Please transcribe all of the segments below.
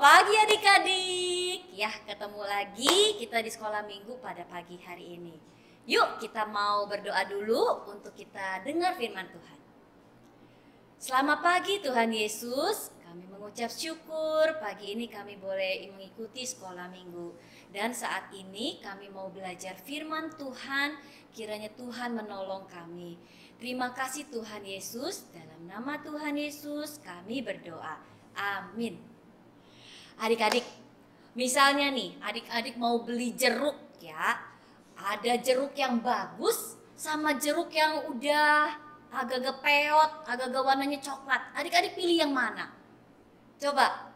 pagi adik-adik. Ya, ketemu lagi kita di sekolah minggu pada pagi hari ini. Yuk kita mau berdoa dulu untuk kita dengar firman Tuhan. Selamat pagi Tuhan Yesus. Kami mengucap syukur pagi ini kami boleh mengikuti sekolah minggu. Dan saat ini kami mau belajar firman Tuhan. Kiranya Tuhan menolong kami. Terima kasih Tuhan Yesus. Dalam nama Tuhan Yesus kami berdoa. Amin. Adik-adik, misalnya nih adik-adik mau beli jeruk ya. Ada jeruk yang bagus sama jeruk yang udah agak-agak peot, agak-agak warnanya coklat. Adik-adik pilih yang mana? Coba,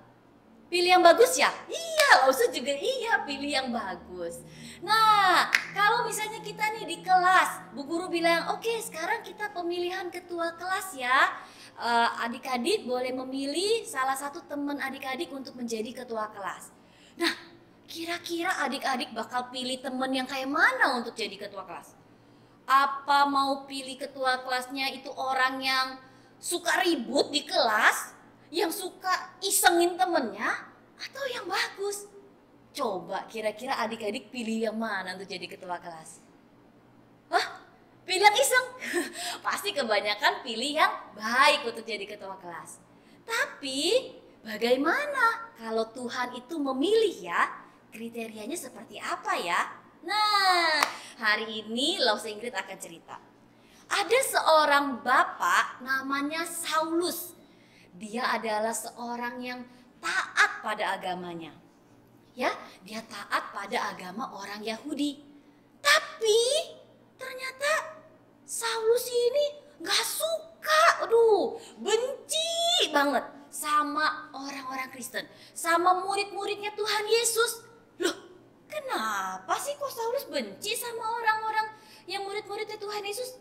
pilih yang bagus ya? Iya, Lausa juga iya pilih yang bagus. Nah, kalau misalnya kita nih di kelas, Bu Guru bilang, oke, sekarang kita pemilihan ketua kelas ya. Adik-adik boleh memilih salah satu teman adik-adik untuk menjadi ketua kelas. Nah, kira-kira adik-adik bakal pilih teman yang kayak mana untuk jadi ketua kelas? Apa mau pilih ketua kelasnya itu orang yang suka ribut di kelas, yang suka isengin temennya, atau yang bagus? Coba kira-kira adik-adik pilih yang mana untuk jadi ketua kelas? Hah? Pilih yang iseng? Pasti kebanyakan pilih yang baik untuk jadi ketua kelas. Tapi bagaimana kalau Tuhan itu memilih ya? Kriterianya seperti apa ya? Nah, hari ini Lausa Ingrid akan cerita. Ada seorang bapak namanya Saulus. Dia adalah seorang yang taat pada agamanya. Ya, dia taat pada agama orang Yahudi. Tapi ternyata Saulus ini gak suka, benci banget sama orang-orang Kristen, sama murid-muridnya Tuhan Yesus. Loh, kenapa sih kok Saulus benci sama orang-orang yang murid-muridnya Tuhan Yesus?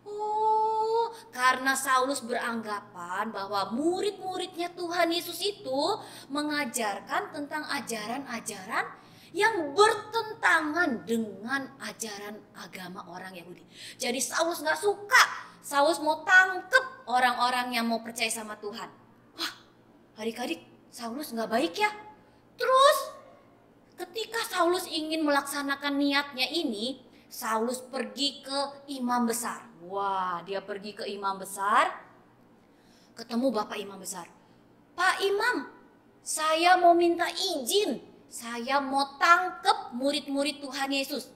Oh, karena Saulus beranggapan bahwa murid-muridnya Tuhan Yesus itu mengajarkan tentang ajaran-ajaran yang bertentangan dengan ajaran agama orang Yahudi. Jadi Saulus gak suka. Saulus mau tangkep orang-orang yang mau percaya sama Tuhan. Wah, adik-adik, Saulus gak baik ya. Terus ketika Saulus ingin melaksanakan niatnya ini, Saulus pergi ke imam besar. Wah, dia pergi ke imam besar, ketemu bapak imam besar. Pak Imam, saya mau minta izin. Saya mau tangkep murid-murid Tuhan Yesus.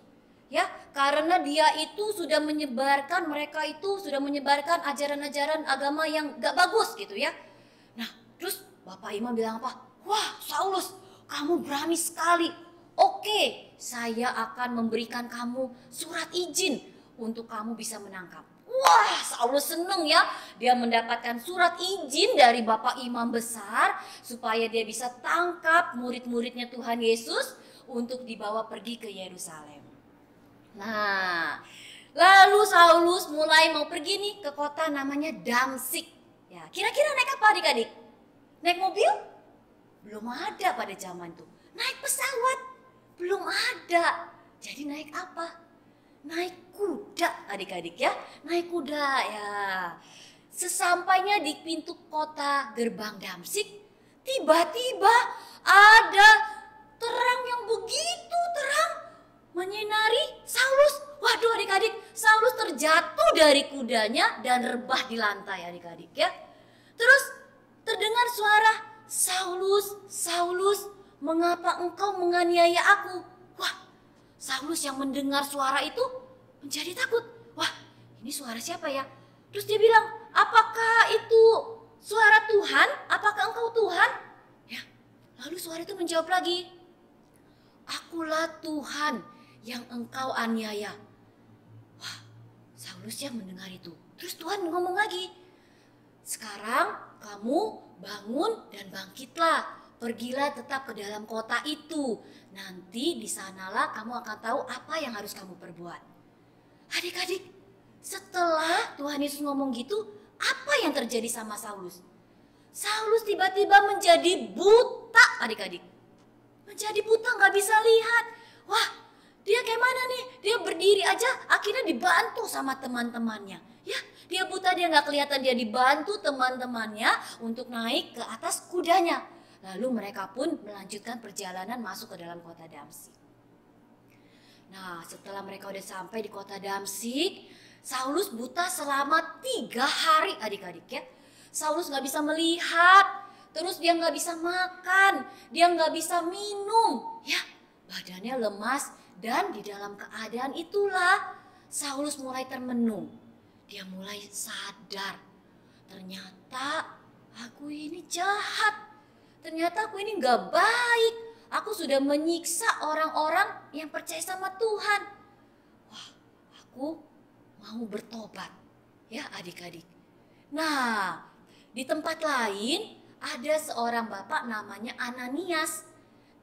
Ya, karena dia itu sudah menyebarkan, mereka itu sudah menyebarkan ajaran-ajaran agama yang gak bagus gitu ya. Nah, terus Bapak Imam bilang apa? Wah, Saulus, kamu berani sekali. Oke, saya akan memberikan kamu surat izin untuk kamu bisa menangkap. Wah, Saulus seneng ya. Dia mendapatkan surat izin dari Bapak Imam Besar supaya dia bisa tangkap murid-muridnya Tuhan Yesus untuk dibawa pergi ke Yerusalem. Nah, lalu Saulus mulai mau pergi nih ke kota namanya Damsik. Ya, kira-kira naik apa adik-adik? Naik mobil? Belum ada pada zaman itu. Naik pesawat? Belum ada. Jadi naik apa? Naik kuda adik-adik ya. Naik kuda ya. Sesampainya di pintu kota gerbang Damsik, tiba-tiba ada terang yang begitu terang menyinari Saulus. Waduh adik-adik, Saulus terjatuh dari kudanya dan rebah di lantai adik-adik ya. Terus terdengar suara, Saulus, Saulus, mengapa engkau menganiaya aku? Wah, Saulus yang mendengar suara itu menjadi takut. Wah, ini suara siapa ya? Terus dia bilang, apakah itu suara Tuhan? Apakah engkau Tuhan? Ya, lalu suara itu menjawab lagi, akulah Tuhan yang engkau aniaya. Wah, Saulus yang mendengar itu. Terus Tuhan ngomong lagi, sekarang kamu bangun dan bangkitlah. Pergilah tetap ke dalam kota itu. Nanti di sanalah kamu akan tahu apa yang harus kamu perbuat. Adik-adik, setelah Tuhan Yesus ngomong gitu, apa yang terjadi sama Saulus? Saulus tiba-tiba menjadi buta adik-adik. Menjadi buta, gak bisa lihat. Wah, dia kayak mana nih? Dia berdiri aja akhirnya dibantu sama teman-temannya. Ya, dia buta, dia gak kelihatan, dia dibantu teman-temannya untuk naik ke atas kudanya. Lalu mereka pun melanjutkan perjalanan masuk ke dalam kota Damsyik. Nah, setelah mereka udah sampai di kota Damsyik, Saulus buta selama 3 hari adik-adik ya. Saulus gak bisa melihat, terus dia gak bisa makan, dia gak bisa minum. Ya, badannya lemas dan di dalam keadaan itulah Saulus mulai termenung. Dia mulai sadar, ternyata aku ini jahat. Ternyata aku ini gak baik. Aku sudah menyiksa orang-orang yang percaya sama Tuhan. Wah, aku mau bertobat. Ya adik-adik. Nah, di tempat lain ada seorang bapak namanya Ananias.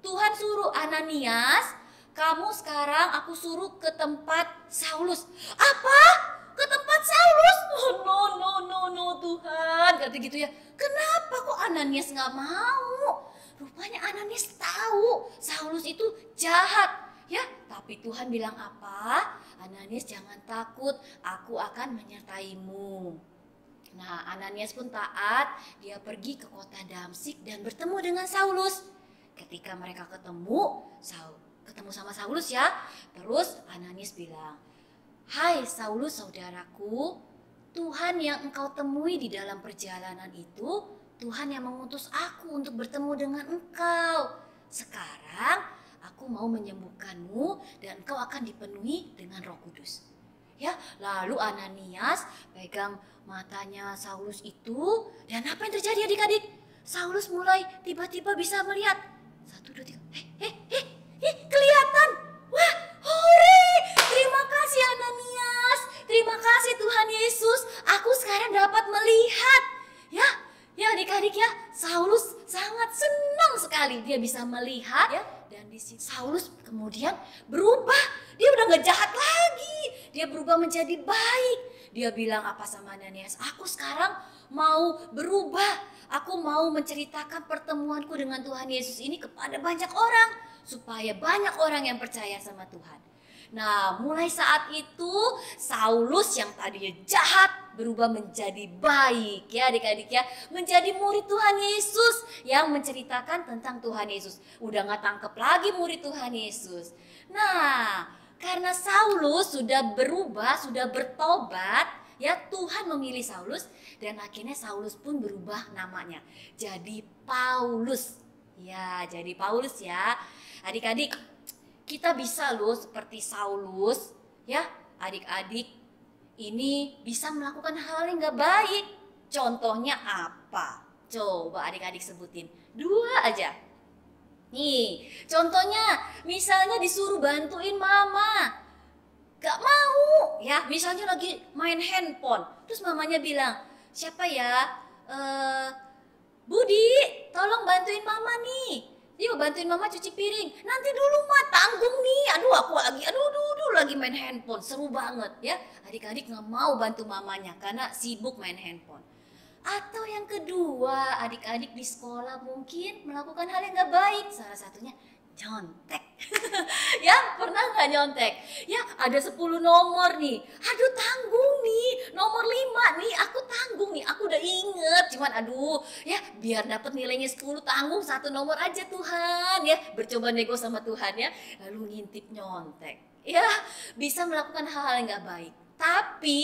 Tuhan suruh Ananias, kamu sekarang aku suruh ke tempat Saulus. Apa? Ke tempat Saulus? Oh, no Tuhan. Kata gitu ya. Kenapa kok Ananias gak mau? Rupanya Ananias tahu Saulus itu jahat. Ya, tapi Tuhan bilang apa? Ananias jangan takut, aku akan menyertaimu. Nah, Ananias pun taat, dia pergi ke kota Damsyik dan bertemu dengan Saulus. Ketika mereka ketemu sama Saulus ya, terus Ananias bilang, "Hai Saulus saudaraku, Tuhan yang engkau temui di dalam perjalanan itu, Tuhan yang mengutus aku untuk bertemu dengan engkau. Sekarang aku mau menyembuhkanmu dan engkau akan dipenuhi dengan Roh Kudus." Ya, lalu Ananias pegang matanya Saulus itu, dan apa yang terjadi adik-adik? Saulus mulai tiba-tiba bisa melihat. 1, 2, 3. Kelihatan. Wah, hore! Terima kasih Ananias. Terima kasih Tuhan Yesus. Aku sekarang dapat melihat. Ya adik-adik ya, Saulus sangat senang sekali dia bisa melihat ya. Dan di sini Saulus kemudian berubah. Dia udah gak jahat lagi. Dia berubah menjadi baik. Dia bilang apa sama Ananias? Aku sekarang mau berubah. Aku mau menceritakan pertemuanku dengan Tuhan Yesus ini kepada banyak orang. Supaya banyak orang yang percaya sama Tuhan. Nah, mulai saat itu Saulus yang tadinya jahat berubah menjadi baik ya adik-adik ya. Menjadi murid Tuhan Yesus yang menceritakan tentang Tuhan Yesus. Udah gak tangkep lagi murid Tuhan Yesus. Nah, karena Saulus sudah berubah, sudah bertobat, ya Tuhan memilih Saulus dan akhirnya Saulus pun berubah namanya. Jadi Paulus. Ya, jadi Paulus ya. Adik-adik, kita bisa loh seperti Saulus, ya adik-adik ini bisa melakukan hal yang gak baik. Contohnya apa? Coba adik-adik sebutin, 2 aja. Nih, contohnya misalnya disuruh bantuin mama, gak mau. Ya, misalnya lagi main handphone, terus mamanya bilang, siapa ya? Budi, tolong bantuin mama nih. Yuk bantuin mama cuci piring. Nanti dulu mah, tanggung nih. Aduh aku lagi main handphone. Seru banget ya. Adik-adik gak mau bantu mamanya karena sibuk main handphone. Atau yang kedua, adik-adik di sekolah mungkin melakukan hal yang gak baik. Salah satunya nyontek. Ya, pernah gak nyontek? Ya, ada 10 nomor nih. Aduh, tanggung nih. Nomor 5 nih, aku tanggung nih. Aku udah inget. Cuman aduh, ya biar dapat nilainya 10 tanggung 1 nomor aja Tuhan. Ya, bercoba nego sama Tuhan ya. Lalu ngintip nyontek. Ya, bisa melakukan hal-hal yang gak baik. Tapi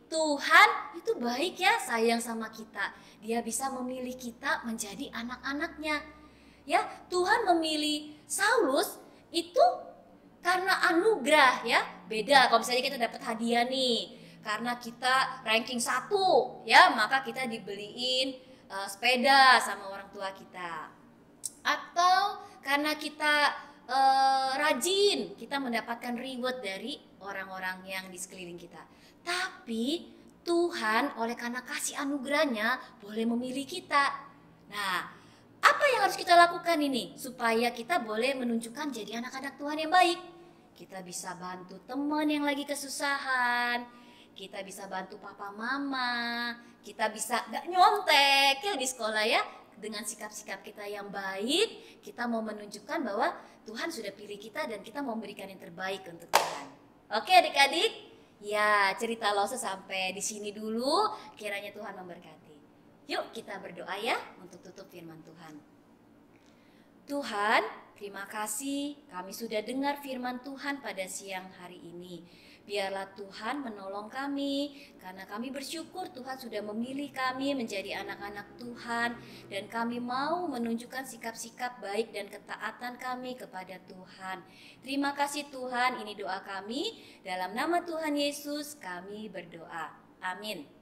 Tuhan itu baik ya, sayang sama kita. Dia bisa memilih kita menjadi anak-anaknya. Ya, Tuhan memilih Saulus itu karena anugerah ya. Beda kalau misalnya kita dapat hadiah nih. Karena kita ranking 1 ya, maka kita dibeliin sepeda sama orang tua kita. Atau karena kita rajin, kita mendapatkan reward dari orang-orang yang di sekeliling kita. Tapi Tuhan oleh karena kasih anugerahnya boleh memilih kita. Nah, apa yang harus kita lakukan ini supaya kita boleh menunjukkan jadi anak-anak Tuhan yang baik? Kita bisa bantu teman yang lagi kesusahan, kita bisa bantu papa mama, kita bisa gak nyontek ya di sekolah ya. Dengan sikap-sikap kita yang baik, kita mau menunjukkan bahwa Tuhan sudah pilih kita dan kita mau memberikan yang terbaik untuk Tuhan. Oke adik-adik, ya cerita Lose sampai di sini dulu. Kiranya Tuhan memberkati. Yuk kita berdoa ya untuk tutup firman Tuhan. Tuhan, terima kasih kami sudah dengar firman Tuhan pada siang hari ini. Biarlah Tuhan menolong kami, karena kami bersyukur Tuhan sudah memilih kami menjadi anak-anak Tuhan, dan kami mau menunjukkan sikap-sikap baik dan ketaatan kami kepada Tuhan. Terima kasih Tuhan, ini doa kami. Dalam nama Tuhan Yesus kami berdoa. Amin.